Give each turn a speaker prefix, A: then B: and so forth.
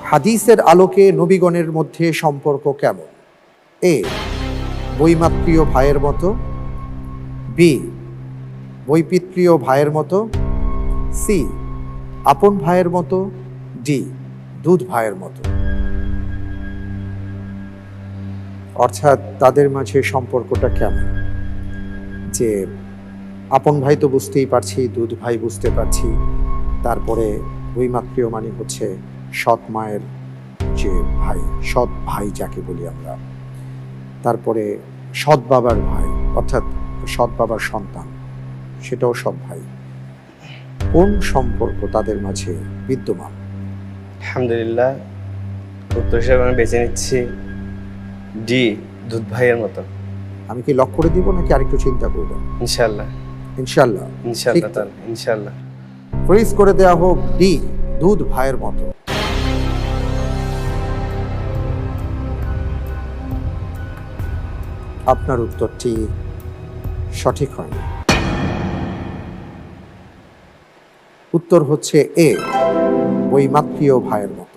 A: হাদিসের আলোকে নবীগণের মধ্যে সম্পর্ক কেমন? এ, বৈমাত্রীয় ভাইয়ের মতো। বি, বৈপিত্রীয় ভাইয়ের মতো। সি, আপন ভাইয়ের মতো। ডি, দুধ ভাইয়ের মতো। অর্থাৎ তাদের মাঝে সম্পর্কটা কেমন? যে আপন ভাই তো বুঝতেই পারছি, দুধ ভাই বুঝতে পারছি, তারপরে বৈমাত্রীয় মানে হচ্ছে সৎ মায়ের যে ভাই, সৎ ভাই যাকে বলি আমরা, তারপরে সৎ বাবার ভাই অর্থাৎ সৎ বাবার সন্তান, সেটাও সৎ ভাই। কোন সম্পর্ক তাদের মাঝে বিদ্যমান?
B: আলহামদুলিল্লাহ, উত্তর হিসেবে আমি বেছে নিচ্ছি ডি, দুধ ভাইয়ের মতো।
A: আমি কি লক করে দিব নাকি আরেকটু চিন্তা করবেন?
B: ইনশাআল্লাহ।
A: ইনশাআল্লাহ।
B: ইনশাআল্লাহ তাআলা, ইনশাআল্লাহ।
A: ফ্রিজ করে দেয়া হোক ডি, দুধ ভাইয়ের মতো। আপনার উত্তরটি সঠিক হয়নি। উত্তর হচ্ছে এ, বৈমাত্রীয় ভাইয়ের মতো।